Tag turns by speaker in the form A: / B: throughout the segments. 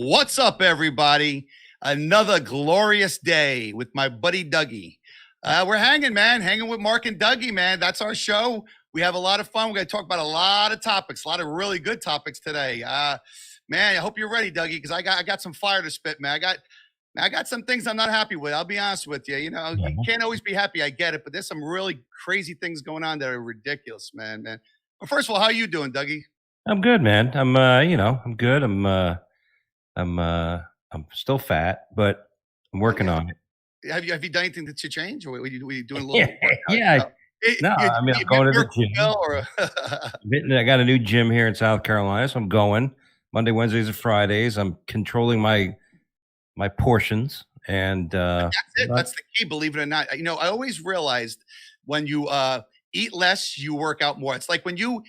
A: What's up, everybody? Another glorious day with my buddy Dougie. We're hanging, man, hanging with Mark and Dougie, man. That's our show. We have a lot of fun. We're going to talk about a lot of topics, a lot of really good topics today. Man, I hope you're ready, Dougie, because I got some fire to spit, man. I got some things I'm not happy with. I'll be honest with you. You know, you can't always be happy. I get it, but there's some really crazy things going on that are ridiculous, man. But first of all, how are you doing, Dougie?
B: I'm good, man. I'm good. I'm still fat, but I'm working on it.
A: Have you done anything to change, or were you doing a little?
B: Yeah, yeah. No, I mean, I'm going to the gym. I got a new gym here in South Carolina, so I'm going Monday, Wednesdays, and Fridays. I'm controlling my portions, and
A: that's it. That's the key. Believe it or not, you know, I always realized when you eat less, you work out more. It's like when you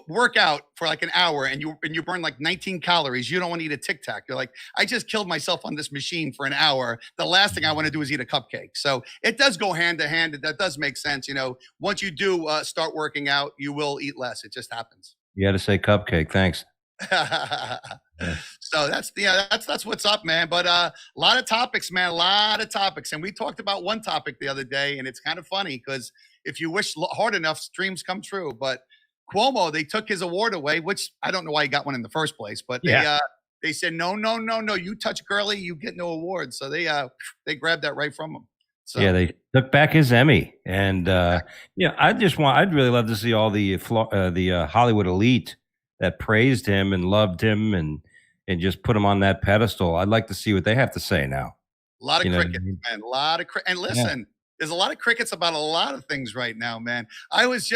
A: work out for like an hour and you burn like 19 calories, you don't want to eat a Tic Tac. You're like, I just killed myself on this machine for an hour. The last thing I want to do is eat a cupcake. So it does go hand to hand. That does make sense. You know, once you do start working out, you will eat less. It just happens.
B: You had to say cupcake. Thanks.
A: So that's what's up, man. But a lot of topics, man, a lot of topics. And we talked about one topic the other day, and it's kind of funny because if you wish hard enough, dreams come true. But Cuomo, they took his award away, which I don't know why he got one in the first place, but they said, no, you touch Gurley, you get no award. So they grabbed that right from him. So
B: yeah, they took back his Emmy. And I'd really love to see all the Hollywood elite that praised him and loved him and just put him on that pedestal. I'd like to see what they have to say now.
A: A lot of crickets, man. A lot of crickets. And listen, there's a lot of crickets about a lot of things right now, man. I was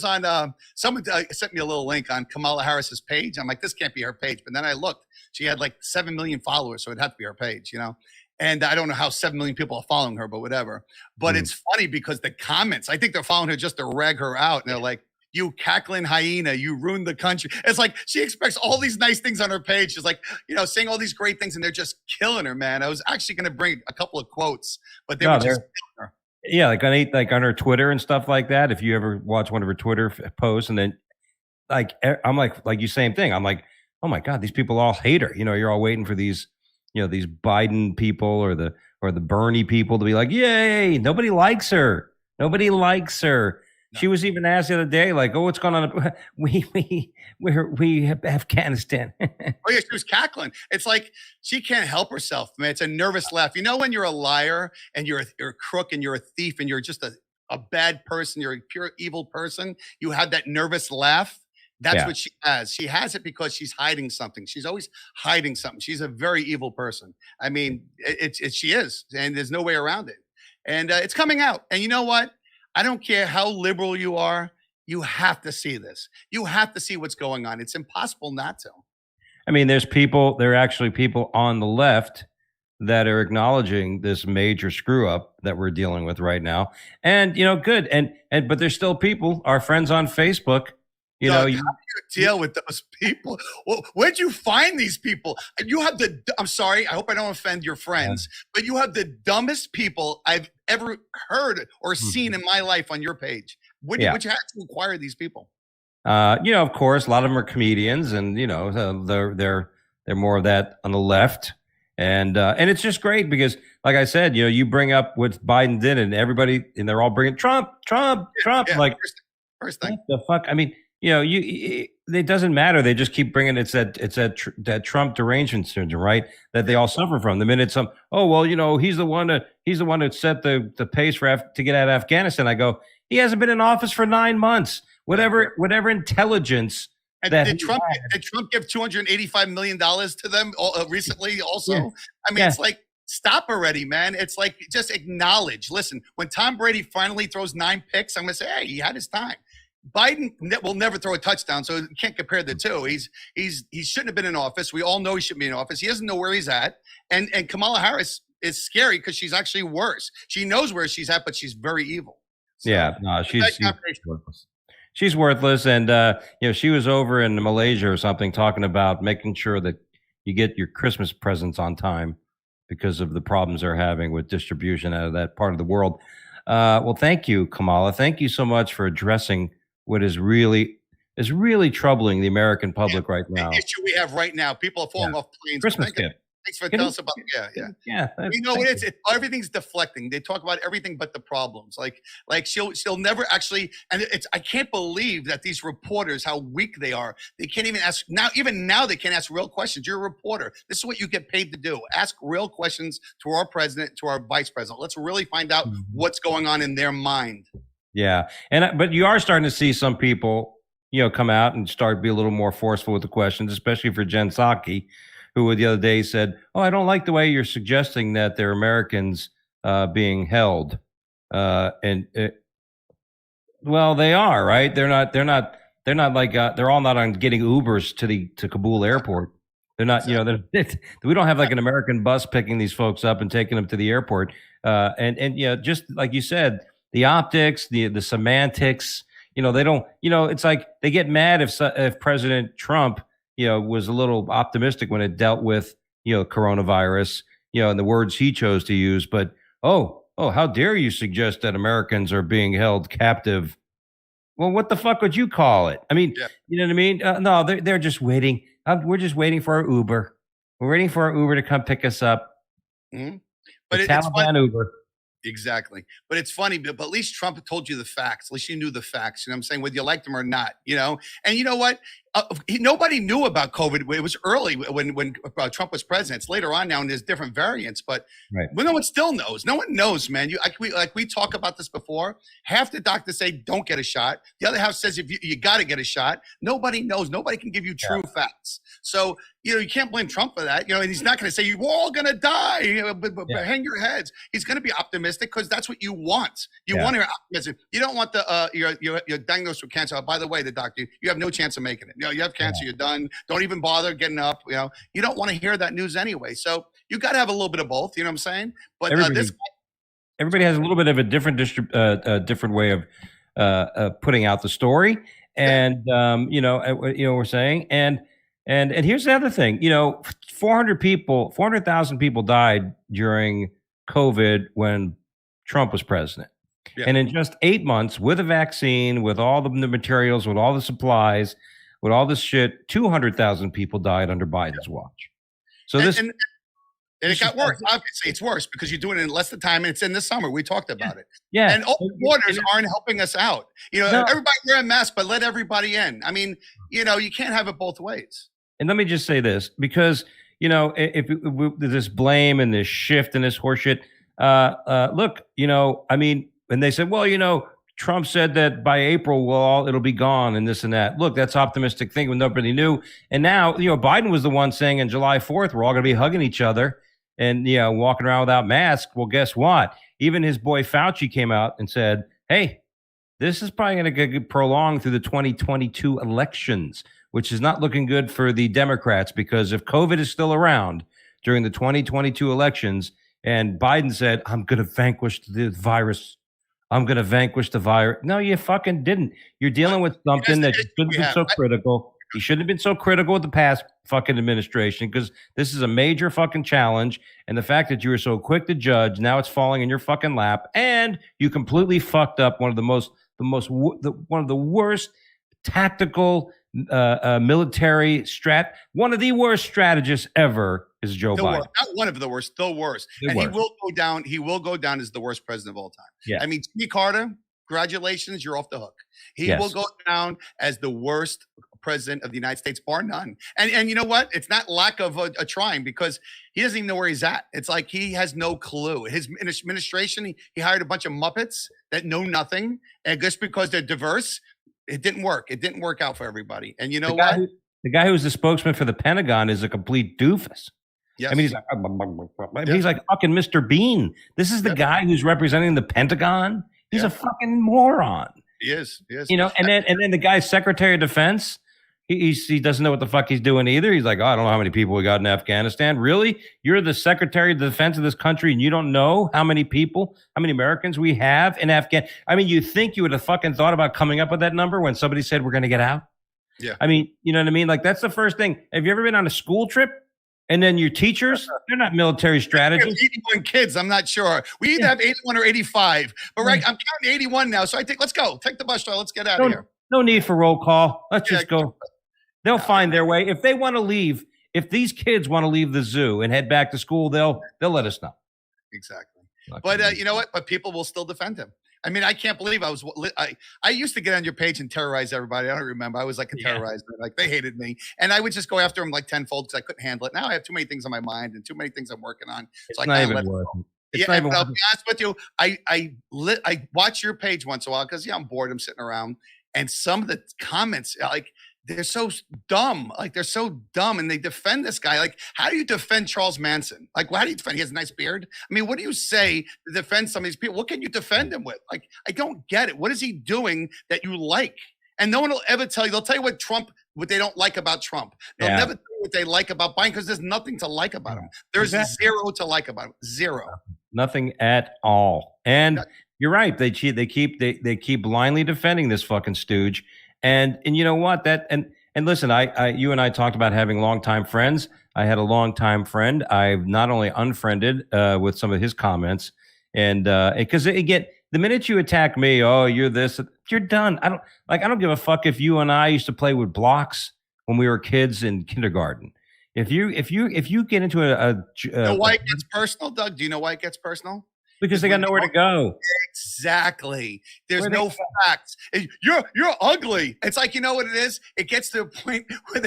A: on, someone sent me a little link on Kamala Harris's page. I'm like, this can't be her page. But then I looked, she had like 7 million followers. So it'd have to be her page, you know? And I don't know how 7 million people are following her, but whatever. But it's funny because the comments, I think they're following her just to rag her out. And they're like, you cackling hyena, you ruined the country. It's like she expects all these nice things on her page. She's like, you know, saying all these great things, and they're just killing her, man. I was actually going to bring a couple of quotes, but they were just killing her.
B: Yeah, like on her Twitter and stuff like that. If you ever watch one of her Twitter posts, and then I'm like you, same thing. I'm like, oh my God, these people all hate her. You know, you're all waiting for these Biden people or the Bernie people to be like, yay, nobody likes her. Nobody likes her. No. She was even asked the other day, like, "Oh, what's going on? We have Afghanistan."
A: Oh yeah, she was cackling. It's like she can't help herself, man. It's a nervous laugh. You know, when you're a liar and you're a crook and you're a thief and you're just a bad person, you're a pure evil person. You have that nervous laugh. That's what she has. She has it because she's hiding something. She's always hiding something. She's a very evil person. I mean, she is, and there's no way around it. And it's coming out. And you know what? I don't care how liberal you are. You have to see this. You have to see what's going on. It's impossible not to.
B: I mean, there are actually people on the left that are acknowledging this major screw up that we're dealing with right now. And, you know, good. But there's still people, our friends on Facebook,
A: how do you deal with those people? Well, where'd you find these people? You have I'm sorry, I hope I don't offend your friends, but you have the dumbest people I've ever heard or seen in my life on your page. Would you have to acquire these people?
B: Of course, a lot of them are comedians, and they're more of that on the left, and it's just great because, like I said, you bring up what Biden did, and everybody, and they're all bringing Trump.
A: Yeah,
B: like
A: first thing.
B: What the fuck? I mean, it doesn't matter. They just keep bringing it's that Trump derangement syndrome, right? That they all suffer from. The minute he's the one that set the pace to get out of Afghanistan. I go, he hasn't been in office for 9 months. Whatever intelligence.
A: And did Trump give $285 million to them recently? Also, yeah. I mean, it's like, stop already, man. It's like, just acknowledge. Listen, when Tom Brady finally throws 9 picks, I'm gonna say, hey, he had his time. Biden will never throw a touchdown, so you can't compare the two. He shouldn't have been in office. We all know he shouldn't be in office. He doesn't know where he's at. And Kamala Harris is scary because she's actually worse. She knows where she's at, but she's very evil. So,
B: yeah, no, she's worthless. She's worthless. And she was over in Malaysia or something talking about making sure that you get your Christmas presents on time because of the problems they're having with distribution out of that part of the world. Well, thank you, Kamala. Thank you so much for addressing what is really is really troubling the American
A: Yeah,
B: public right
A: the
B: now.
A: issue we have right now, people are falling off planes.
B: Christmas gift.
A: Thanks for
B: Get
A: telling
B: him-
A: us about. Yeah.
B: Yeah.
A: You know what it's everything's deflecting. They talk about everything but the problems. Like she'll never actually. And it's I can't believe that these reporters, how weak they are. They can't even ask now. Even now, they can't ask real questions. You're a reporter. This is what you get paid to do. Ask real questions to our president, to our vice president. Let's really find out what's going on in their mind.
B: Yeah, but you are starting to see some people, come out and start be a little more forceful with the questions, especially for Jen Psaki, who the other day said, "Oh, I don't like the way you're suggesting that they're Americans being held." Well, they are, right? They're not like they're all not on getting Ubers to Kabul airport. They're not, we don't have like an American bus picking these folks up and taking them to the airport. And just like you said, the optics, the semantics, they don't, it's like they get mad if President Trump, was a little optimistic when it dealt with, coronavirus, and the words he chose to use. But, oh, how dare you suggest that Americans are being held captive? Well, what the fuck would you call it? I mean, you know what I mean? No, they're just waiting. We're just waiting for our Uber. We're waiting for our Uber to come pick us up.
A: Mm-hmm. But
B: it's Taliban Uber.
A: Exactly. But it's funny, but at least Trump told you the facts. At least you knew the facts. You know what I'm saying? Whether you liked them or not, And you know what? Nobody knew about COVID. It was early when Trump was president. It's later on now, and there's different variants. But no one still knows. No one knows, man. We talk about this before. Half the doctors say don't get a shot. The other half says if you got to get a shot. Nobody knows. Nobody can give you true facts. So you can't blame Trump for that. And he's not going to say you're all going to die. But hang your heads. He's going to be optimistic because that's what you want. You want your optimism. You don't want you're diagnosed with cancer. Oh, by the way, the doctor, you have no chance of making it. You have cancer. You're done. Don't even bother getting up. You don't want to hear that news anyway. So you got to have a little bit of both. You know what I'm saying? But
B: everybody has a little bit of a different way of putting out the story, and we're saying, and here's the other thing. 400,000 people died during COVID when Trump was president. Yeah. And in just 8 months, with a vaccine, with all the materials, with all the supplies, with all this shit, 200,000 people died under Biden's watch. So and
A: it got worse. Obviously, it's worse because you're doing it in less than time, and it's in the summer. We talked about it.
B: Yeah.
A: And open borders aren't helping us out. Everybody wear a mask, but let everybody in. I mean, you can't have it both ways.
B: And let me just say this, because, if this blame and this shift and this horseshit, look, I mean, and they said, well, Trump said that by April, it'll be gone and this and that. Look, that's optimistic thinking when nobody knew. And now, Biden was the one saying on July 4th, we're all going to be hugging each other and, walking around without masks. Well, guess what? Even his boy Fauci came out and said, hey, this is probably going to get prolonged through the 2022 elections, which is not looking good for the Democrats, because if COVID is still around during the 2022 elections and Biden said, I'm going to vanquish the virus. I'm going to vanquish the virus. No, you fucking didn't. You're dealing with something that you shouldn't have been so critical. You shouldn't have been so critical with the past fucking administration, because this is a major fucking challenge. And the fact that you were so quick to judge, now it's falling in your fucking lap, and you completely fucked up one of the worst tactical military one of the worst strategists ever is Joe Biden.
A: Not one of the worst, the worst. And he will go down. He will go down as the worst president of all time.
B: Yeah.
A: I mean, Jimmy Carter, congratulations, you're off the hook. He will go down as the worst president of the United States, bar none. And you know what? It's not lack of a trying, because he doesn't even know where he's at. It's like he has no clue. His administration, he hired a bunch of Muppets that know nothing. And just because they're diverse, it didn't work. It didn't work out for everybody. And you know what?
B: The guy who's the spokesman for the Pentagon is a complete doofus.
A: Yes.
B: I mean, he's like fucking Mr. Bean. This is the guy who's representing the Pentagon. He's a fucking moron.
A: He is.
B: And then the guy's Secretary of Defense, he doesn't know what the fuck he's doing either. He's like, I don't know how many people we got in Afghanistan. Really? You're the Secretary of Defense of this country, and you don't know how many people, how many Americans we have in Afghanistan? I mean, you think you would have fucking thought about coming up with that number when somebody said we're going to get out?
A: Yeah.
B: I mean, you know what I mean? Like, that's the first thing. Have you ever been on a school trip? And then your teachers, they're not military strategists.
A: 81 kids, I'm not sure. We either have 81 or 85. But I'm counting 81 now. So I think, let's go. Take the bus, let's get out of here.
B: No need for roll call. Let's
A: Yeah,
B: just go. They'll
A: no,
B: find their way. If they want to leave, if these kids want to leave the zoo and head back to school, they'll let us know.
A: exactly.
B: Not
A: But
B: kidding.
A: you know what? But people will still defend him. I mean, I can't believe I used to get on your page and terrorize everybody. I don't remember. I was like a terrorizer. Like they hated me, and I would just go after them like tenfold because I couldn't handle it. Now I have too many things on my mind and too many things I'm working on,
B: It's
A: so I
B: not
A: kind of
B: even
A: let.
B: worth it. It's
A: Yeah,
B: not even
A: and I'll
B: worth
A: be
B: it.
A: honest with you. I watch your page once in a while because I'm bored. I'm sitting around, and some of the comments like they're so dumb. Like they're so dumb, and they defend this guy. Like, how do you defend Charles Manson? Like, how do you defend? He has a nice beard. I mean, what do you say to defend some of these people? What can you defend him with? Like, I don't get it. What is he doing that you like? And no one will ever tell you. They'll tell you what they don't like about Trump. They'll
B: Yeah.
A: never tell you what they like about Biden because there's nothing to like about him. There's
B: Exactly.
A: zero to like about him. Zero.
B: Nothing at all. And you're right. They cheat. They keep blindly defending this fucking stooge. And you know what? And listen, you and I talked about having longtime friends. I had a longtime friend. I've not only unfriended with some of his comments, and because again, the minute you attack me, oh, you're this, you're done. I don't give a fuck if you and I used to play with blocks when we were kids in kindergarten. If you get into
A: You know why it gets personal, Doug? Do you know why it gets personal?
B: because they got nowhere to go.
A: Exactly. There's no facts. You're ugly. It's like, you know what it is? It gets to a point where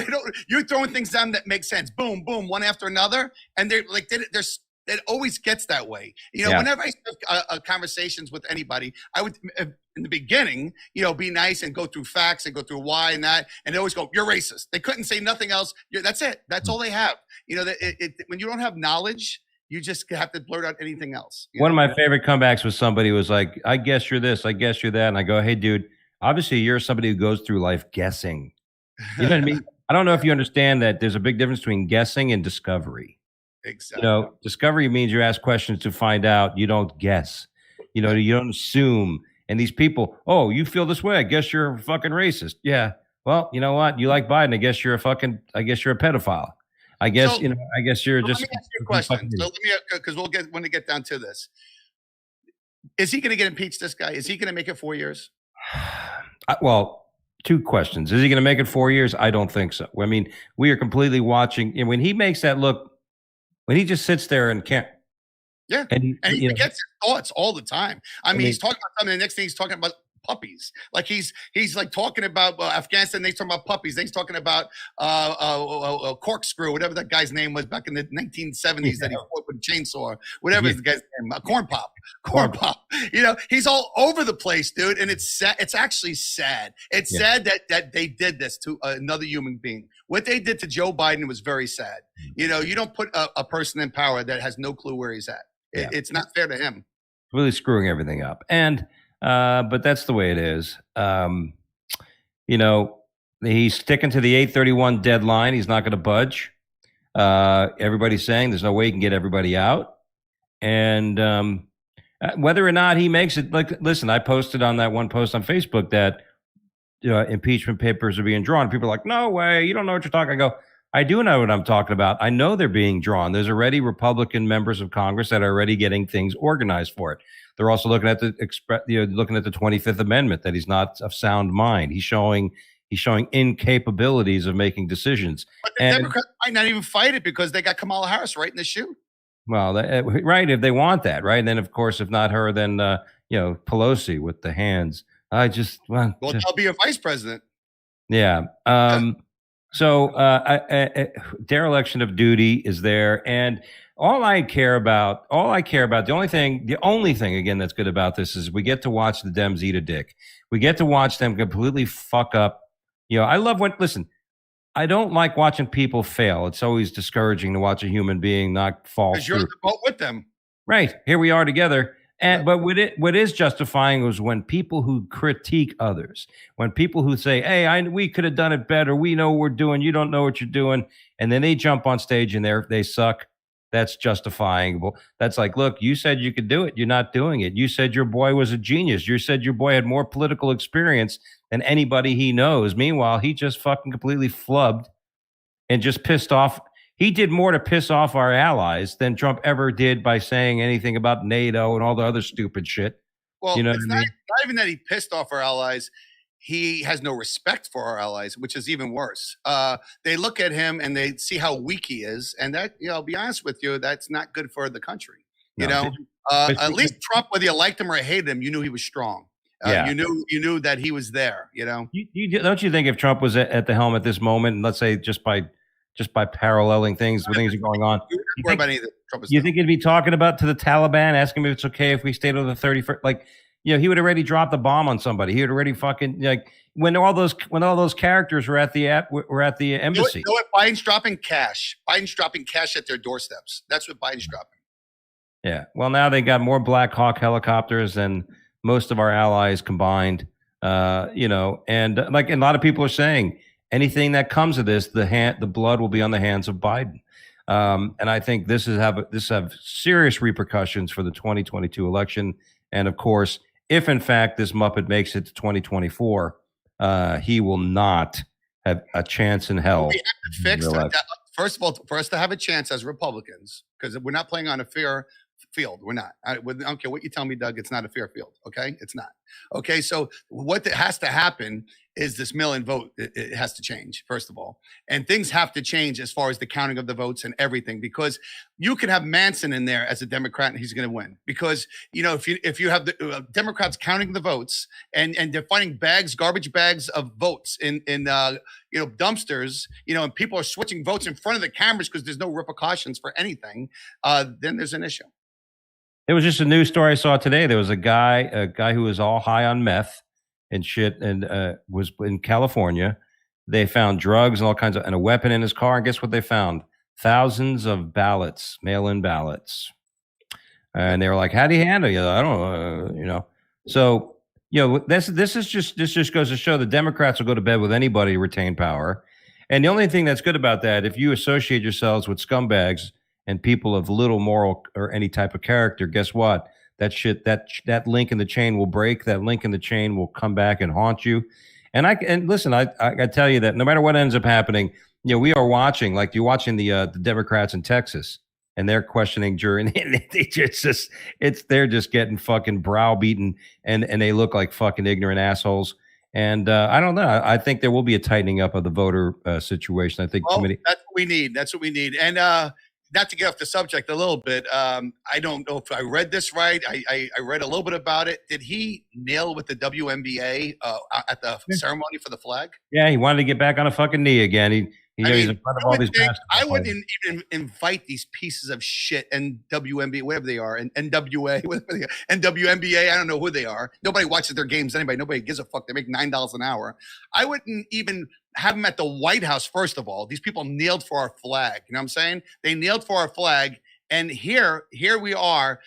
A: you're throwing things down that make sense. Boom, boom, one after another. And they're like, it always gets that way. You know, whenever I have conversations with anybody, I would, in the beginning, be nice and go through facts and go through why and that. And they always go, you're racist. They couldn't say nothing else. That's it. That's all they have. When you don't have knowledge, you just have to blurt out anything else.
B: One of my favorite comebacks was somebody was like, I guess you're this, I guess you're that. And I go, hey, dude, obviously you're somebody who goes through life guessing. You know what I mean? I don't know if you understand that there's a big difference between guessing and discovery.
A: Exactly.
B: Discovery means you ask questions to find out. You don't guess. You don't assume. And these people, oh, you feel this way. I guess you're a fucking racist. Yeah. Well, you know what? You like Biden. I guess you're a pedophile. I guess, I guess you're just.
A: Let me ask you a question. So because when we get down to this. Is he going to get impeached, this guy? Is he going to make it 4 years?
B: Well, two questions. Is he going to make it 4 years? I don't think so. I mean, we are completely watching. And when he makes that look, when he just sits there and can't.
A: Yeah. And he forgets his thoughts all the time. I mean, he's talking about something. The next thing he's talking about puppies. Like he's like talking about Afghanistan. Then he's talking about puppies. Then he's talking about corkscrew, whatever that guy's name was back in the 1970s that he fought with a chainsaw, whatever the guy's name, corn pop. He's all over the place, dude. And it's sad. It's actually sad. It's sad that they did this to another human being. What they did to Joe Biden was very sad. You don't put a person in power that has no clue where he's at. It's not fair to him.
B: Really screwing everything up. And but that's the way it is. He's sticking to the 8/31 deadline. He's not going to budge. Everybody's saying there's no way he can get everybody out. And whether or not he makes it, like, listen, I posted on that one post on Facebook that impeachment papers are being drawn. People are like, no way, you don't know what you're talking. I go, I do know what I'm talking about. I know they're being drawn. There's already Republican members of Congress that are already getting things organized for it. They're also looking at the 25th Amendment, that he's not of sound mind. He's showing incapabilities of making decisions.
A: But the Democrats might not even fight it because they got Kamala Harris right in the shoe.
B: Well, right, if they want that, right? And then, of course, if not her, then Pelosi with the hands.
A: I'll be a vice president.
B: Yeah. So dereliction of duty is there, and the only thing again that's good about this is we get to watch the Dems eat a dick. We get to watch them completely fuck up. I love I don't like watching people fail. It's always discouraging to watch a human being not fall.
A: Because you're in the boat with them.
B: Right. Here we are together. But what is justifying was when people who critique others, when people who say, hey, we could have done it better. We know what we're doing. You don't know what you're doing. And then they jump on stage and they suck. That's justifying. That's like, look, you said you could do it. You're not doing it. You said your boy was a genius. You said your boy had more political experience than anybody he knows. Meanwhile, he just fucking completely flubbed and just pissed off. He did more to piss off our allies than Trump ever did by saying anything about NATO and all the other stupid shit.
A: Well, it's not even that he pissed off our allies. he has no respect for our allies, which is even worse. They look at him and they see how weak he is, and that, I'll be honest with you, that's not good for the country. You
B: No,
A: know,
B: but
A: at least Trump, whether you liked him or hated him, you knew he was strong.
B: yeah.
A: You knew that he was there. You know,
B: Don't you think if Trump was at the helm at this moment, and let's say just by paralleling things, when things are going on,
A: you
B: you
A: worry
B: think,
A: about anything Trump is
B: you
A: doing.
B: think he'd be talking about to the Taliban, asking if it's okay if we stayed on the 31st? Like, he would already dropped the bomb on somebody. He would already fucking, like, when all those characters were at the embassy.
A: You know what? Biden's dropping cash. Biden's dropping cash at their doorsteps. That's what Biden's dropping.
B: Yeah. Well, now they got more Black Hawk helicopters than most of our allies combined. And like, and a lot of people are saying anything that comes of this, the blood will be on the hands of Biden. And I think this have serious repercussions for the 2022 election. And of course, if in fact this Muppet makes it to 2024, he will not have a chance in hell.
A: We have to fix that. First of all, for us to have a chance as Republicans, because we're not playing on a fair field. We're not. I don't care what you tell me, Doug. It's not a fair field. Okay, it's not. Okay, so what has to happen is this mail-in vote. It has to change, first of all, and things have to change as far as the counting of the votes and everything. Because you can have Manson in there as a Democrat, and he's going to win. Because if you have the Democrats counting the votes and they're finding garbage bags of votes in dumpsters, and people are switching votes in front of the cameras because there's no repercussions for anything, then there's an issue.
B: It was just a news story I saw today. There was a guy who was all high on meth and shit, and was in California. They found drugs and all kinds and a weapon in his car. And guess what they found? Thousands of ballots, mail-in ballots. And they were like, "How do you handle it?" I don't know, So this just goes to show the Democrats will go to bed with anybody to retain power. And the only thing that's good about that, if you associate yourselves with scumbags and people of little moral or any type of character, guess what? That link in the chain will break. That link in the chain will come back and haunt you. And listen, I tell you that no matter what ends up happening, we are watching, like you're watching the Democrats in Texas, and they're questioning jury, and they're just getting fucking browbeaten, and they look like fucking ignorant assholes. And I don't know. I think there will be a tightening up of the voter situation. I think
A: that's what we need. That's what we need. And not to get off the subject a little bit, I don't know if I read this right. I read a little bit about it. Did he kneel with the WNBA at the ceremony for the flag?
B: Yeah, he wanted to get back on a fucking knee again. He's in front of all these.
A: I wouldn't even invite these pieces of shit and WNBA, whatever they are, and NWA, and WNBA. I don't know who they are. Nobody watches their games anyway. Nobody gives a fuck. They make $9 an hour. I wouldn't even have them at the White House. First of all, these people kneeled for our flag. You know what I'm saying? They kneeled for our flag, and here we are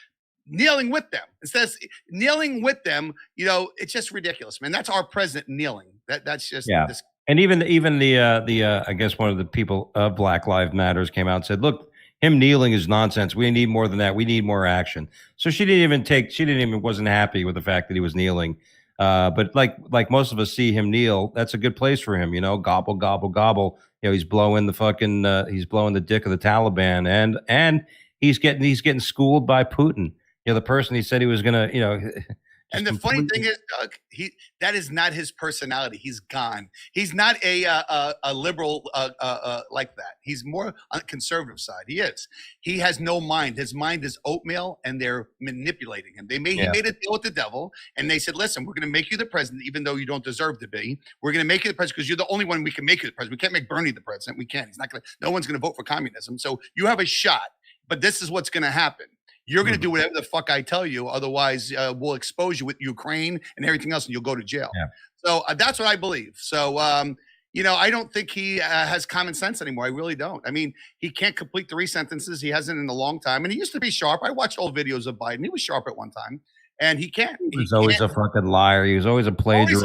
A: kneeling with them. It says kneeling with them. It's just ridiculous, man. That's our president kneeling. That's just this.
B: And even the I guess one of the people of Black Lives Matters came out and said, "Look, him kneeling is nonsense. We need more than that. We need more action." So she wasn't happy with the fact that he was kneeling. But like most of us see him kneel, that's a good place for him. Gobble gobble gobble. He's blowing the dick of the Taliban, and he's getting schooled by Putin. The person he said he was gonna,
A: And the funny thing is, Doug, that is not his personality. He's gone. He's not a liberal like that. He's more on the conservative side. He is. He has no mind. His mind is oatmeal, and they're manipulating him. He made a deal with the devil, and they said, "Listen, we're going to make you the president, even though you don't deserve to be. We're going to make you the president because you're the only one we can make you the president. We can't make Bernie the president. We can't. He's not going to. No one's going to vote for communism. So you have a shot. But this is what's going to happen." You're going to do whatever the fuck I tell you. Otherwise, we'll expose you with Ukraine and everything else, and you'll go to jail. Yeah. So that's what I believe. So, I don't think he has common sense anymore. I really don't. I mean, he can't complete 3 sentences. He hasn't in a long time. And he used to be sharp. I watched old videos of Biden. He was sharp at one time. And he can't.
B: He was always a fucking liar. He was always a plagiarist.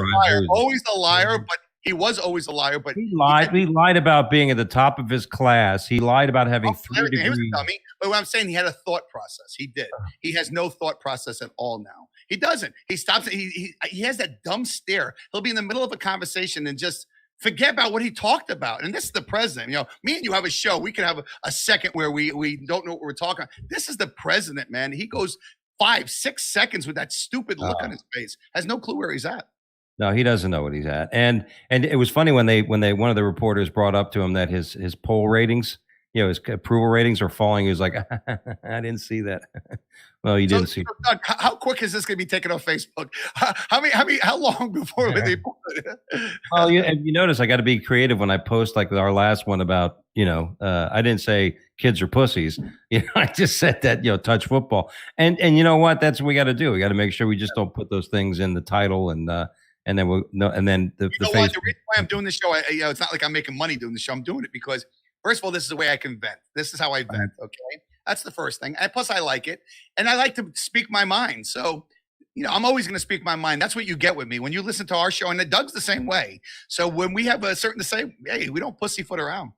A: Always a liar, but he was always a liar, but
B: he lied. He lied about being at the top of his class. He lied about having 3 degrees.
A: He was a dummy. But what I'm saying, he had a thought process. He did. He has no thought process at all now. He doesn't. He stops. He has that dumb stare. He'll be in the middle of a conversation and just forget about what he talked about. And this is the president. Me and you have a show. We can have a second where we don't know what we're talking about. This is the president, man. He goes 5-6 seconds with that stupid look on his face. Has no clue where he's at.
B: No, he doesn't know what he's at. And it was funny when they one of the reporters brought up to him that his poll ratings, his approval ratings are falling. He was like, I didn't see that. Well, you
A: So,
B: didn't see.
A: Doug, how quick is this going to be taken off Facebook? How long before they?
B: Well, you notice I got to be creative when I post like our last one about, I didn't say kids are pussies. I just said that, touch football. And you know what? That's what we got to do. We got to make sure we just don't put those things in the title and then we'll no, and then the
A: What? The reason why I'm doing this show, it's not like I'm making money doing the show. I'm doing it because, first of all, this is the way I can vent. This is how I vent. Okay, that's the first thing. And plus, I like it, and I like to speak my mind. So, I'm always going to speak my mind. That's what you get with me when you listen to our show, and Doug's the same way. So when we have a certain to say, hey, we don't pussyfoot around.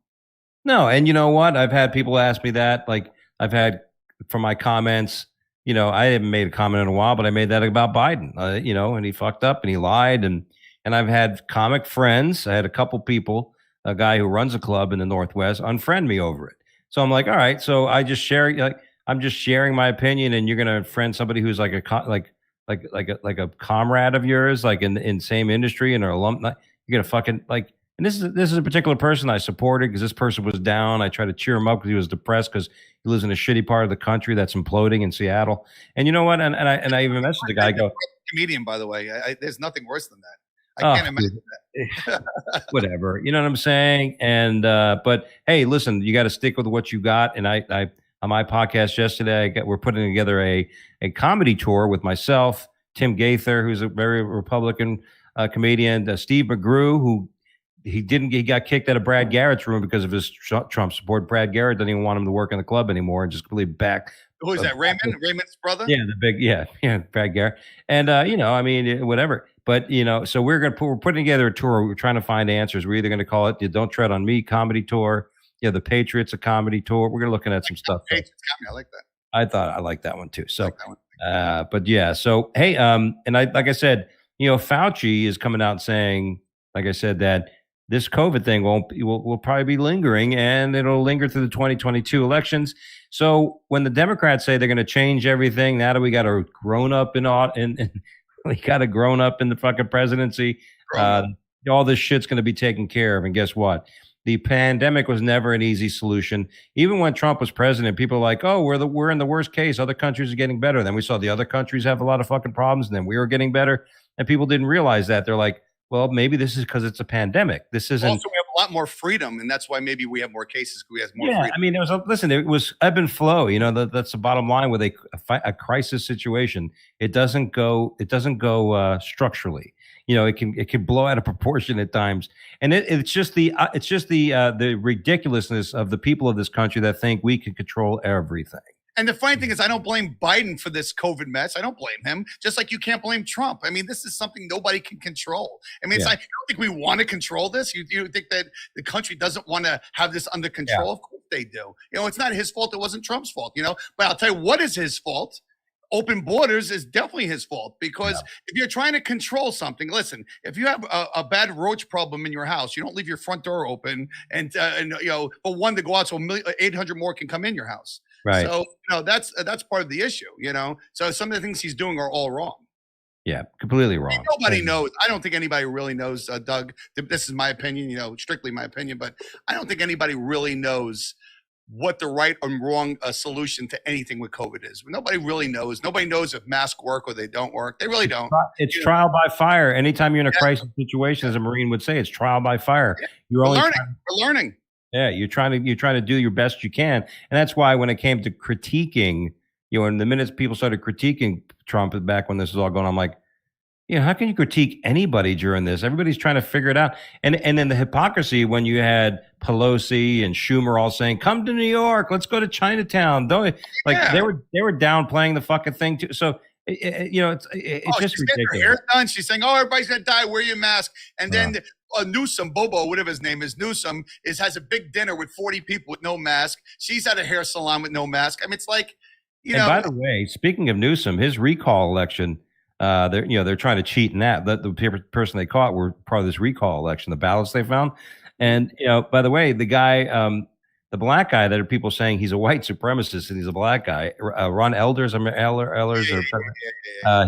B: No, and you know what? I've had people ask me that. Like I've had from my comments. I haven't made a comment in a while, but I made that about Biden. And he fucked up and he lied, and I've had comic friends. I had a couple people, a guy who runs a club in the Northwest, unfriend me over it. So I'm like, all right. So I just share, like, I'm just sharing my opinion, and you're gonna friend somebody who's like a comrade of yours, like in same industry and an alumni. You're gonna fucking like. And this is a particular person I supported because this person was down. I tried to cheer him up because he was depressed because he lives in a shitty part of the country that's imploding in Seattle. And you know what? And I even messaged the guy. I go,
A: comedian, by the way. There's nothing worse than that. I can't imagine that.
B: Whatever, you know what I'm saying? And but hey, listen, you got to stick with what you got. And I on my podcast yesterday, we're putting together a comedy tour with myself, Tim Gaither, who's a very Republican comedian, Steve McGrew, who. He got kicked out of Brad Garrett's room because of his Trump support. Brad Garrett doesn't even want him to work in the club anymore and just completely back.
A: Who is that? Raymond's brother?
B: Yeah, Brad Garrett. And, whatever. But, so we're putting together a tour. We're trying to find answers. We're either going to call it the Don't Tread on Me comedy tour. The Patriots, a comedy tour. We're looking at some stuff.
A: Patriots comedy. I like that.
B: I like that one too. So, but yeah. So, hey, and like I said, Fauci is coming out saying, like I said, that this COVID thing will probably be lingering, and it'll linger through the 2022 elections. So when the Democrats say they're going to change everything, now that we got a grown up we got a grown up in the fucking presidency, all this shit's going to be taken care of. And guess what? The pandemic was never an easy solution. Even when Trump was president, people were like, "Oh, we're in the worst case. Other countries are getting better." Then we saw the other countries have a lot of fucking problems, and then we were getting better. And people didn't realize that. They're like, well, maybe this is because it's a pandemic. This isn't.
A: Also, we have a lot more freedom, and that's why maybe we have more cases because we have more freedom.
B: I mean, it was ebb and flow. That's the bottom line with a crisis situation. It doesn't go structurally. It can blow out of proportion at times, and it's just the ridiculousness of the people of this country that think we can control everything.
A: And the funny thing is, I don't blame Biden for this COVID mess. I don't blame him, just like you can't blame Trump. I mean, this is something nobody can control. I mean, it's like, I don't think we want to control this. You think that the country doesn't want to have this under control? Yeah. Of course they do. It's not his fault. It wasn't Trump's fault, But I'll tell you what is his fault. Open borders is definitely his fault because if you're trying to control something, listen, if you have a bad roach problem in your house, you don't leave your front door open and for one to go out so 800 more can come in your house.
B: Right.
A: So, that's part of the issue, So some of the things he's doing are all wrong.
B: Yeah, completely wrong.
A: Nobody knows. I don't think anybody really knows, Doug. This is my opinion, strictly my opinion, but I don't think anybody really knows what the right and wrong solution to anything with COVID is. Nobody really knows. Nobody knows if masks work or they don't work. They really don't.
B: It's trial by fire. Anytime you're in a crisis situation, as a Marine would say, it's trial by fire.
A: Yeah. We're learning.
B: Yeah, you're trying to do your best you can, and that's why when it came to critiquing, and the minutes people started critiquing Trump back when this was all going on, I'm like, how can you critique anybody during this? Everybody's trying to figure it out, and then the hypocrisy when you had Pelosi and Schumer all saying, "Come to New York, let's go to Chinatown." They were downplaying the fucking thing too. So it's just ridiculous. Her hair's
A: done. She's saying, "Oh, everybody's gonna die. Wear your mask," and then. Newsom, Bobo, whatever his name is, Newsom has a big dinner with 40 people with no mask. She's at a hair salon with no mask. I mean, it's like,
B: And by the way, speaking of Newsom, his recall election, they're trying to cheat in that. The person they caught were part of this recall election, the ballots they found. And by the way, the guy, the black guy that are people saying he's a white supremacist and he's a black guy, Ron Elders,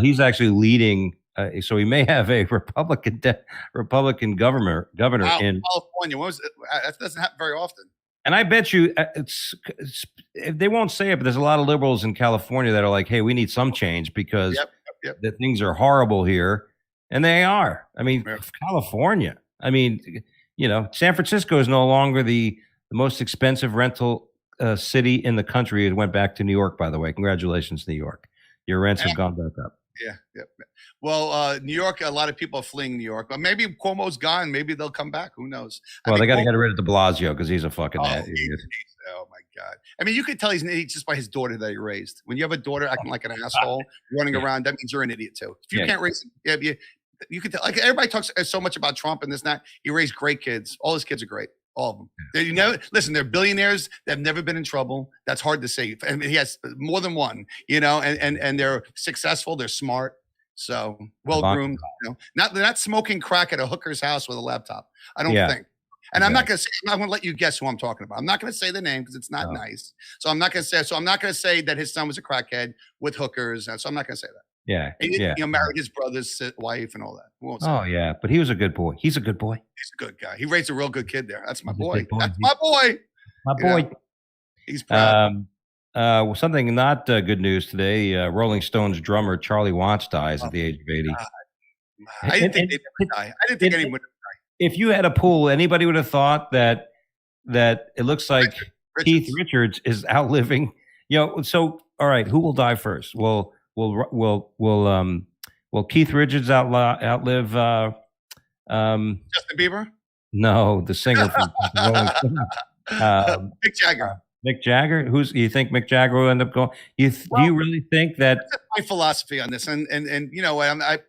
B: he's actually leading So he may have a Republican governor
A: Wow,
B: in.
A: California. What was it? That doesn't happen very often.
B: And I bet you they won't say it, but there's a lot of liberals in California that are like, "Hey, we need some change because the things are horrible here," and they are. I mean, California. I mean, San Francisco is no longer the most expensive rental city in the country. It went back to New York, by the way. Congratulations, New York. Your rents have gone back up.
A: Yeah. Well, New York, a lot of people are fleeing New York. But maybe Cuomo's gone. Maybe they'll come back. Who knows?
B: Well, they got to get rid of de Blasio because he's a fucking
A: oh my God. I mean, you could tell he's an idiot just by his daughter that he raised. When you have a daughter acting like an asshole, running around, that means you're an idiot too. If you can't raise, you could tell. Like everybody talks so much about Trump and this and that. He raised great kids. All his kids are great. All of them. Listen, they're billionaires. They've never been in trouble. That's hard to say. And he has more than one, and they're successful. They're smart. So well-groomed. They're not smoking crack at a hooker's house with a laptop. I don't think. And I'm not going to say, I'm going to let you guess who I'm talking about. I'm not going to say the name because it's not nice. So I'm not going to say that his son was a crackhead with hookers. So I'm not going to say that.
B: Yeah.
A: He married his brother's wife and all that.
B: Oh, yeah. But he was a good boy. He's a good boy.
A: He's a good guy. He raised a real good kid there. That's my boy. That's my boy.
B: My boy.
A: He's proud.
B: Something not good news today. Rolling Stones drummer Charlie Watts dies at the age of 80.
A: I didn't think they'd ever die. I didn't think anyone would die.
B: If you had a pool, anybody would have thought that it looks like Keith Richards is outliving. So all right, who will die first? Will Keith Richards outlive
A: Justin Bieber?
B: No, the singer from Rolling Stones.
A: Mick Jagger.
B: Mick Jagger? You think Mick Jagger will end up going? Do you really think that?
A: That's my philosophy on this, and I'm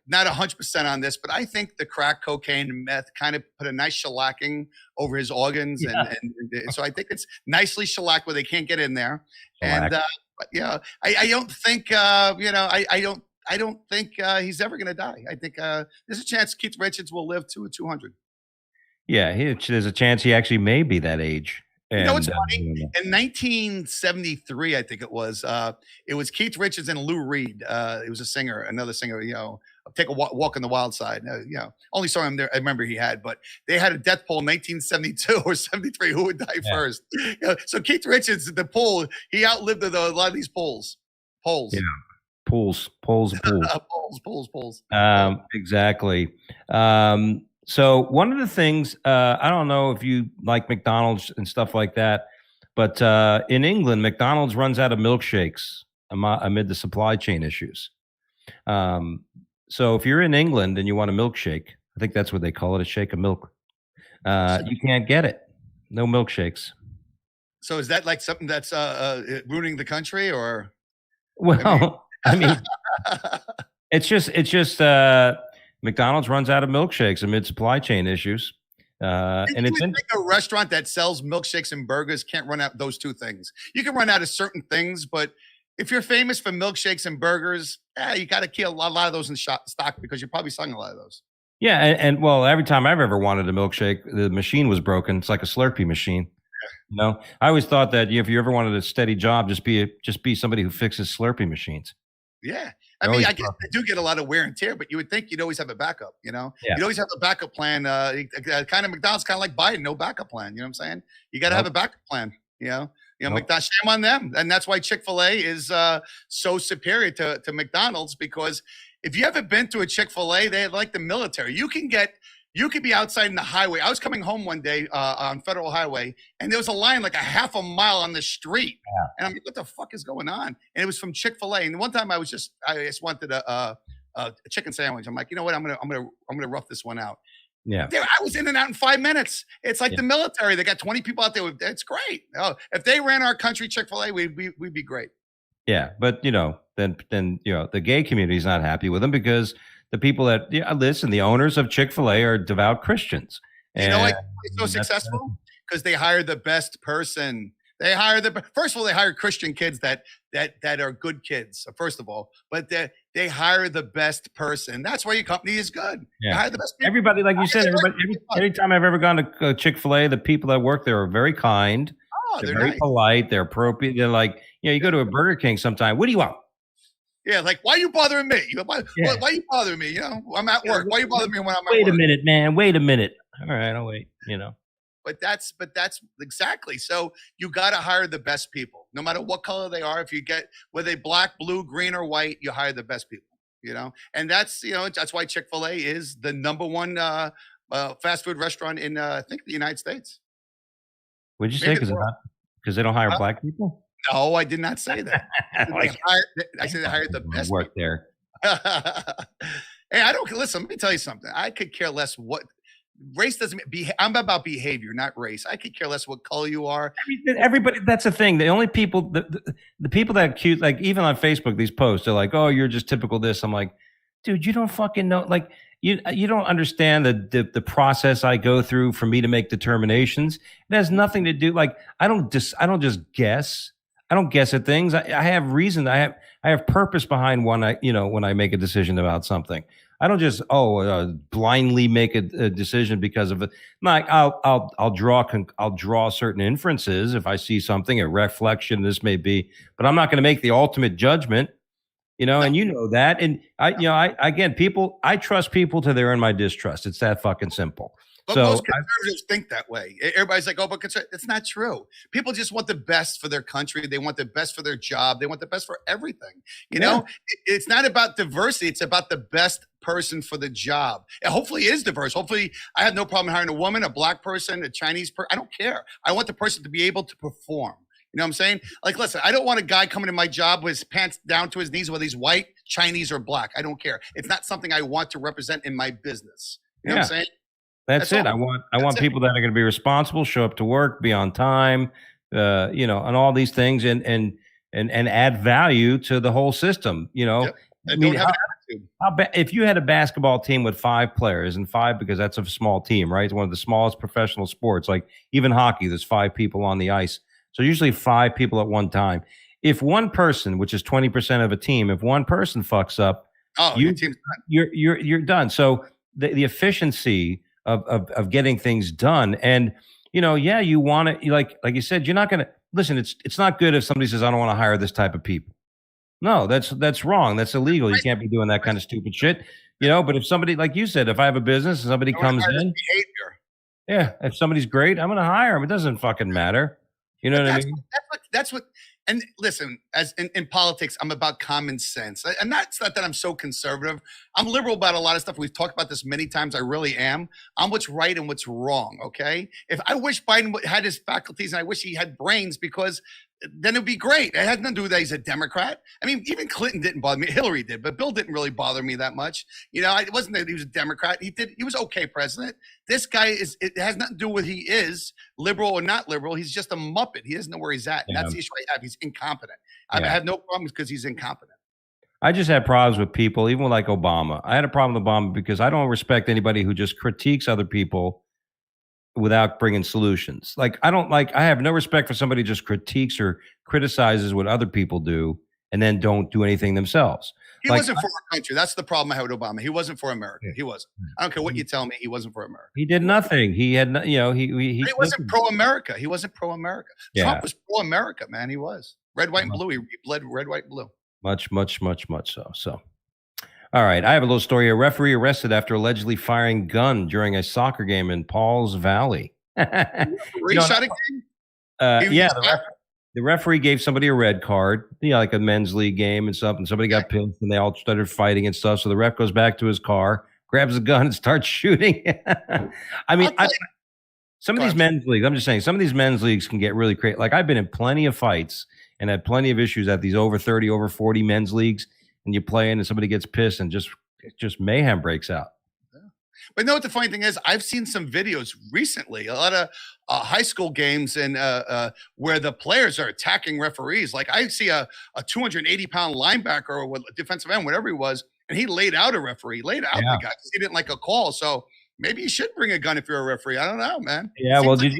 A: not 100% on this, but I think the crack, cocaine, and meth kind of put a nice shellacking over his organs, and so I think it's nicely shellacked where they can't get in there. And I don't think I don't think he's ever going to die. I think there's a chance Keith Richards will live to 200.
B: Yeah, there's a chance he actually may be that age.
A: It's funny. In 1973, I think it was Keith Richards and Lou Reed. It was another singer, Take a Walk on the Wild Side. Only saw him there. I remember he had, but they had a death poll in 1972 or 73. Who would die first? So Keith Richards, the poll, he outlived a lot of these polls.
B: Yeah. Polls. Exactly. So one of the things, I don't know if you like McDonald's and stuff like that, but in England, McDonald's runs out of milkshakes amid the supply chain issues. So if you're in England and you want a milkshake, I think that's what they call it, a shake of milk. You can't get it. No milkshakes.
A: So is that like something that's ruining the country, or?
B: Well, I mean, it's just McDonald's runs out of milkshakes amid supply chain issues. And it's like
A: a restaurant that sells milkshakes and burgers can't run out those two things. You can run out of certain things, but if you're famous for milkshakes and burgers, you got to keep a lot of those in stock because you're probably selling a lot of those.
B: Yeah, and well, every time I've ever wanted a milkshake, the machine was broken. It's like a Slurpee machine. I always thought that if you ever wanted a steady job, just be somebody who fixes Slurpee machines.
A: Yeah. I mean, I do get a lot of wear and tear, but you would think you'd always have a backup, You'd always have a backup plan. Kind of McDonald's, kind of like Biden, no backup plan. You know what I'm saying? You got to have a backup plan, McDonald's, shame on them. And that's why Chick-fil-A is so superior to McDonald's, because if you haven't been to a Chick-fil-A, they're like the military. You could be outside in the highway. I was coming home one day on Federal Highway, and there was a line like a half a mile on the street. Yeah. And I'm like, what the fuck is going on? And it was from Chick-fil-A. And one time I just wanted a chicken sandwich. I'm like, you know what? I'm gonna rough this one out.
B: Yeah.
A: I was in and out in 5 minutes. It's like the military. They got 20 people out there. It's great. Oh, if they ran our country, Chick-fil-A, we'd be great.
B: Yeah, but then the gay community is not happy with them because the people that listen, the owners of Chick-fil-A are devout Christians.
A: And why they're so successful? Because they hire the best person. First of all, they hire Christian kids that are good kids, first of all. But they hire the best person. That's why your company is good. Yeah. They hire the best people.
B: Everybody, like you said, every time I've ever gone to Chick-fil-A, the people that work there are very kind. They're very polite. They're appropriate. They're like, you go to a Burger King sometime. What do you want?
A: Yeah, like why you bothering me?
B: Yeah.
A: Why you bothering me? You know, I'm at work. Why you bothering me when I'm at
B: Wait a
A: work?
B: minute, man. Wait a minute. All right, I'll wait. You know.
A: But that's exactly. So you got to hire the best people, no matter what color they are. If you get whether they black, blue, green, or white, you hire the best people. You know, and that's why Chick-fil-A is the number one fast food restaurant in I think the United States.
B: What'd you say?
A: Maybe the world.
B: Because they don't hire
A: Huh?
B: black people.
A: No, I did not say that. I said
B: Like
A: I said they hired the best
B: work
A: people.
B: there.
A: Hey, I don't listen. Let me tell you something. I could care less what race doesn't be. I'm about behavior, not race. I could care less what color you are.
B: Everybody, that's the thing. The only people, the people that accuse, like even on Facebook, these posts are like, "Oh, you're just typical this." I'm like, dude, you don't fucking know. Like you don't understand the process I go through for me to make determinations. It has nothing to do. Like I don't just guess. I don't guess at things. I have reason. I have purpose behind when I make a decision about something. I don't just blindly make a decision because of it. Like I'll draw certain inferences if I see something, a reflection. This may be, but I'm not going to make the ultimate judgment.
A: No,
B: And you know that. And I trust people till they're in my distrust. It's that fucking simple.
A: but
B: So
A: most conservatives think that way. Everybody's like, "Oh, but it's not true." People just want the best for their country. They want the best for their job. They want the best for everything. You
B: yeah,
A: know, it's not about diversity. It's about the best person for the job. And hopefully, it is diverse. Hopefully, I have no problem hiring a woman, a black person, a Chinese person. I don't care. I want the person to be able to perform. You know what I'm saying? Like, listen, I don't want a guy coming to my job with his pants down to his knees, whether he's white, Chinese, or black. I don't care. It's not something I want to represent in my business. You know what I'm
B: yeah.
A: saying?
B: That's
A: That's
B: it.
A: all.
B: I
A: That's
B: want
A: it.
B: people that are going to be responsible, show up to work, be on time, and all these things, and add value to the whole system.
A: Yep.
B: I
A: And
B: mean,
A: don't have an attitude.
B: if you had a basketball team with 5 players, and five because that's a small team, right? It's one of the smallest professional sports. Like even hockey, there's 5 people on the ice, so usually 5 people at one time. If one person, which is 20% of a team, if one person fucks up,
A: Oh, your
B: you
A: team's
B: you're done. So the efficiency of getting things done, and yeah, you want it. Like you said, you're not going to listen. It's not good if somebody says, "I don't want to hire this type of people." No, that's wrong. That's illegal. You
A: right.
B: can't be doing that kind of stupid shit. But if somebody, like you said, if I have a business and somebody
A: I want to
B: comes
A: hire this
B: in,
A: behavior.
B: yeah, if somebody's great, I'm going to hire them. It doesn't fucking matter. You know
A: But
B: what I mean?
A: that's what. And listen, as in politics, I'm about common sense, and that's not that I'm so conservative. I'm liberal about a lot of stuff. We've talked about this many times. I really am. I'm what's right and what's wrong. Okay. If I wish Biden had his faculties, and I wish he had brains, because then it'd be great. It had nothing to do with that he's a Democrat. I mean, even Clinton didn't bother me. Hillary did, but Bill didn't really bother me that much. It wasn't that he was a Democrat. He was okay president. This guy it has nothing to do with he is liberal or not liberal. He's just a muppet. He doesn't know where he's at. And
B: Yeah,
A: that's the issue I have. He's incompetent. I
B: yeah.
A: have no problems because he's incompetent.
B: I just had problems with people, even with like Obama. I had a problem with Obama because I don't respect anybody who just critiques other people without bringing solutions. Like I have no respect for somebody who just critiques or criticizes what other people do and then don't do anything themselves.
A: He
B: Like
A: wasn't for our country. That's the problem I had with Obama. He wasn't for America.
B: yeah,
A: He wasn't. I don't care what you tell me. He wasn't for America.
B: he did nothing. He had no,
A: But he wasn't pro America. He wasn't pro America.
B: yeah,
A: Trump was pro America, man. He was red, white, and blue. He bled red, white, and blue.
B: much, much, much, much so. So, all right, I have a little story. A referee arrested after allegedly firing gun during a soccer game in Pauls Valley.
A: Shot again.
B: Yeah, the referee gave somebody a red card, like a men's league game and stuff, and somebody got pissed and they all started fighting and stuff. So the ref goes back to his car, grabs a gun, and starts shooting. I mean, some of these men's leagues, I'm just saying, some of these men's leagues can get really crazy. Like I've been in plenty of fights and had plenty of issues at these over 30, over 40 men's leagues, and you play in and somebody gets pissed and just mayhem breaks out.
A: But you know what the funny thing is? I've seen some videos recently, a lot of high school games, and where the players are attacking referees. Like I see a 280-pound linebacker or a defensive end, whatever he was, and he laid out a referee, laid out the guy. He didn't like a call. So maybe you should bring a gun if you're a referee. I don't know, man.
B: Yeah, well,
A: like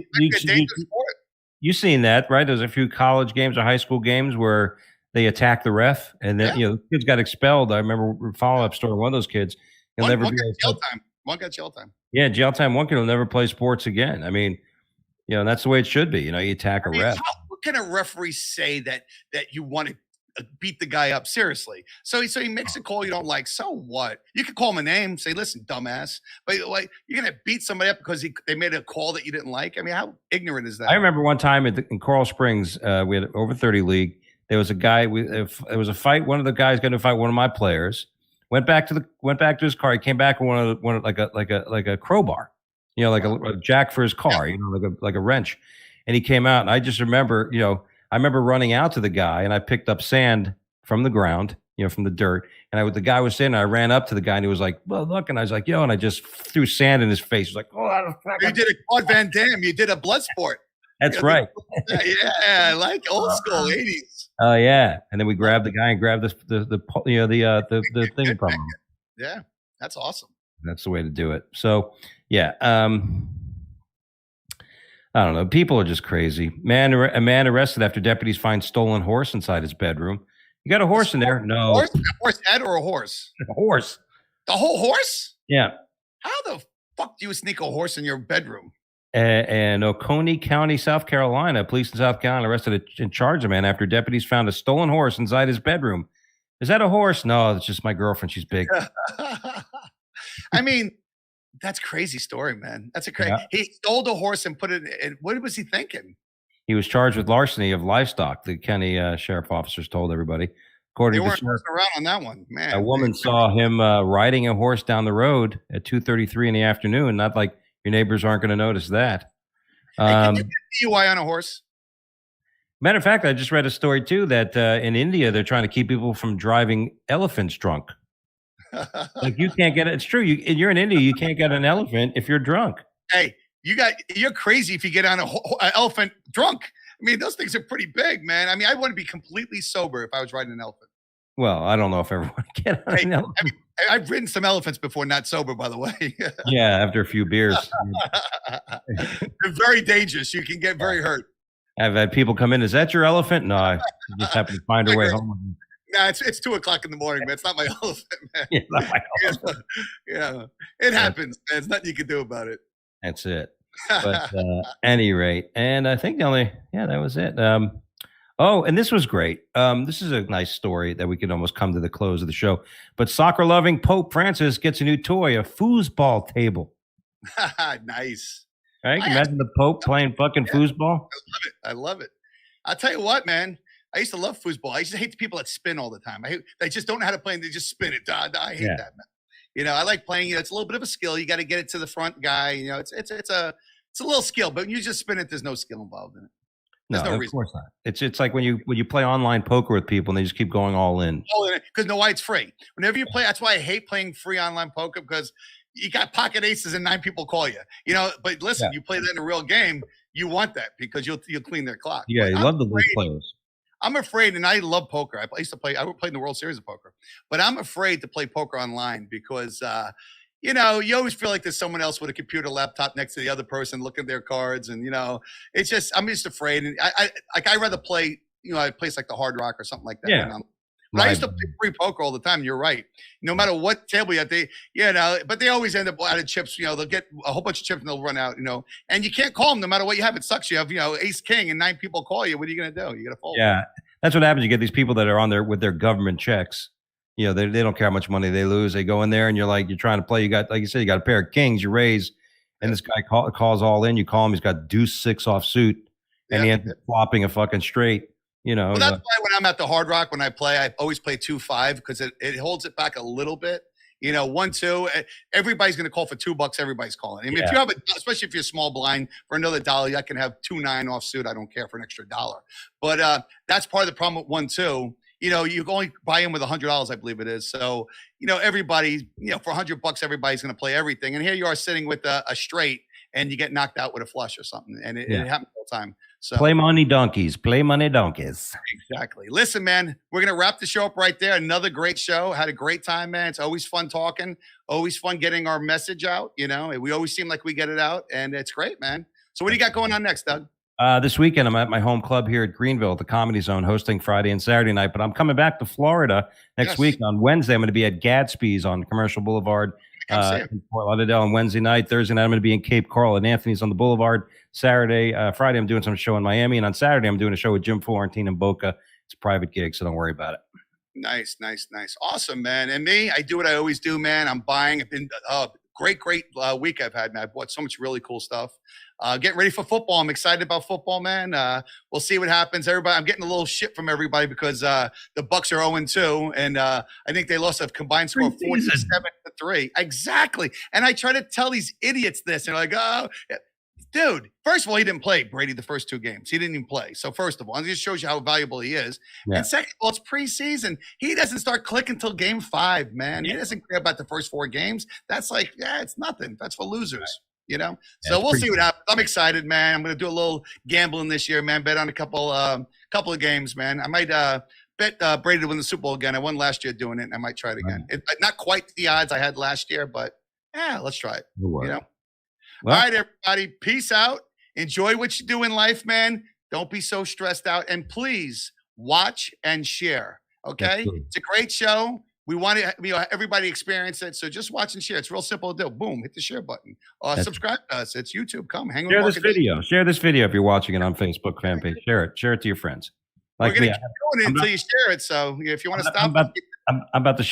B: you seen that, right? There's a few college games or high school games where they attack the ref, and then kids got expelled. I remember a follow-up story. One of those kids, he'll never be
A: jail time. One got jail time.
B: Yeah, jail time. One kid will never play sports again. I mean, that's the way it should be. You attack a ref.
A: What can a referee say that you want to beat the guy up seriously. So he makes a call you don't like. So what? You can call him a name, say, "Listen, dumbass," but like you're gonna beat somebody up because they made a call that you didn't like. I mean, how ignorant is that?
B: I remember one time in Coral Springs, we had over 30 league. There was a guy. It was a fight. One of the guys got into a fight. One of my players went back to his car. He came back with one like a crowbar, like a jack for his car, like a wrench. And he came out, and I just remember, I remember running out to the guy, and I picked up sand from the ground, from the dirt. And the guy was sitting, I ran up to the guy, and he was like, "Well, look," and I was like, "Yo," and I just threw sand in his face. He was like, "Oh,
A: you did a Claude Van Damme. You did a blood sport."
B: That's right.
A: Yeah, like old school 80s.
B: Oh yeah, and then we grabbed the guy and grabbed the thing from him.
A: Yeah, that's awesome.
B: That's the way to do it. So yeah, I don't know. People are just crazy. A man arrested after deputies find stolen horse inside his bedroom. You got a horse in there? No.
A: Horse head or a horse?
B: A horse.
A: The whole horse?
B: Yeah.
A: How the fuck do you sneak a horse in your bedroom?
B: And Oconee County, South Carolina, police in South Carolina arrested and charged a man after deputies found a stolen horse inside his bedroom. Is that a horse? No, it's just my girlfriend. She's big.
A: I mean, that's crazy story, man. That's a crazy. Yeah. He stole the horse and put it in. What was he thinking?
B: He was charged with larceny of livestock. The county sheriff officers told everybody. According
A: they
B: to
A: weren't around on that one, man.
B: A woman saw him riding a horse down the road at 2:33 in the afternoon. Not like your neighbors aren't going to notice that.
A: Hey, can you get DUI on a horse?
B: Matter of fact, I just read a story too that in India they're trying to keep people from driving elephants drunk. Like you can't get it. It's true. You're in India. You can't get an elephant if you're drunk.
A: Hey, you're crazy if you get on an elephant drunk. I mean, those things are pretty big, man. I mean, I want to be completely sober if I was riding an elephant.
B: Well, I don't know if everyone can get on an elephant.
A: I mean, I've ridden some elephants before, not sober, by the way.
B: Yeah, after a few beers.
A: They're very dangerous. You can get very hurt.
B: I've had people come in. Is that your elephant? No, I just happened to find her way home.
A: No, it's 2:00 in the morning, man. It's not my elephant, man.
B: Yeah, not my elephant.
A: Yeah. It happens, man. There's nothing you can do about it.
B: That's it. But any rate, and I think that was it. Oh, and this was great. This is a nice story that we could almost come to the close of the show. But soccer-loving Pope Francis gets a new toy, a foosball table.
A: Nice.
B: Right? Imagine the Pope playing fucking foosball.
A: I love it. I'll tell you what, man. I used to love foosball. I used to hate the people that spin all the time. They just don't know how to play and they just spin it. I hate that, man. I like playing. It's a little bit of a skill. You got to get it to the front guy. It's a little skill, but when you just spin it, there's no skill involved in it. There's no reason. Course not.
B: It's like when you play online poker with people and they just keep going all in.
A: Because why it's free. Whenever you play, that's why I hate playing free online poker because you got pocket aces and 9 people call you. But listen, you play that in a real game, you want that because you'll clean their clock.
B: Yeah, you love the loose players.
A: I'm afraid, and I love poker. I used to play. I played in the World Series of poker, but I'm afraid to play poker online because you always feel like there's someone else with a computer laptop next to the other person looking at their cards. And, it's just, I'm just afraid. And I'd rather play, a place like the Hard Rock or something like that.
B: Yeah.
A: But I used to play free poker all the time. You're right. No matter what table you have, but they always end up out of chips. They'll get a whole bunch of chips and they'll run out, and you can't call them no matter what you have. It sucks. You have, ace, king, and 9 people call you. What are you going to do? You got to fold.
B: Yeah. That's what happens. You get these people that are on there with their government checks. They don't care how much money they lose. They go in there and you're trying to play. You got, like you said, you got a pair of kings, you raise, and this guy calls all in. You call him, he's got deuce 6 off suit, and he ends up flopping a fucking straight. Well,
A: that's why when I'm at the Hard Rock, when I play, I always play 2-5 because it holds it back a little bit. 1-2, everybody's going to call for $2. Everybody's calling. I mean, if you have especially if you're small blind for another $1, I can have 2-9 off suit. I don't care for an extra $1. But that's part of the problem with 1-2. You can only buy in with $100, I believe it is. So, everybody, for $100, everybody's going to play everything. And here you are sitting with a straight and you get knocked out with a flush or something. And it happens all the time. So
B: play money donkeys.
A: Exactly. Listen, man, we're going to wrap the show up right there. Another great show. Had a great time, man. It's always fun talking. Always fun getting our message out. We always seem like we get it out and it's great, man. So what do you got going on next, Doug?
B: This weekend, I'm at my home club here at Greenville, at the Comedy Zone, hosting Friday and Saturday night. But I'm coming back to Florida next week. On Wednesday, I'm going to be at Gadsby's on Commercial Boulevard in Fort Lauderdale on Wednesday night. Thursday night, I'm going to be in Cape Coral at Anthony's on the Boulevard. Friday, I'm doing some show in Miami. And on Saturday, I'm doing a show with Jim Florentine in Boca. It's a private gig, so don't worry about it.
A: Nice. Awesome, man. And me, I do what I always do, man. I'm buying. I've been great week I've had, man. I bought so much really cool stuff. Getting ready for football. I'm excited about football, man. We'll see what happens. Everybody, I'm getting a little shit from everybody because the Bucks are 0-2, and I think they lost a combined score of 47-3. Exactly. And I try to tell these idiots this, and they're like, oh. Dude, first of all, he didn't play, Brady, the first 2 games. He didn't even play. So first of all, it just shows you how valuable he is. Yeah. And second of all, it's preseason. He doesn't start clicking until game 5, man. Yeah. He doesn't care about the first 4 games. That's like, it's nothing. That's for losers, you know? Yeah, so we'll see what happens. I'm excited, man. I'm going to do a little gambling this year, man. Bet on a couple of games, man. I might bet Brady to win the Super Bowl again. I won last year doing it, and I might try it again. Not quite the odds I had last year, but let's try it, you know? Well, all right, everybody. Peace out. Enjoy what you do in life, man. Don't be so stressed out. And please watch and share. Okay? It's a great show. We want everybody experience it. So just watch and share. It's real simple to do. Boom, hit the share button. Subscribe to us. It's YouTube. Come hang with us.
B: Share this video if you're watching it on Facebook fan page. Share it. Share it to your friends.
A: Like We're going to keep going until you share it. So if you want to stop,
B: I'm about to share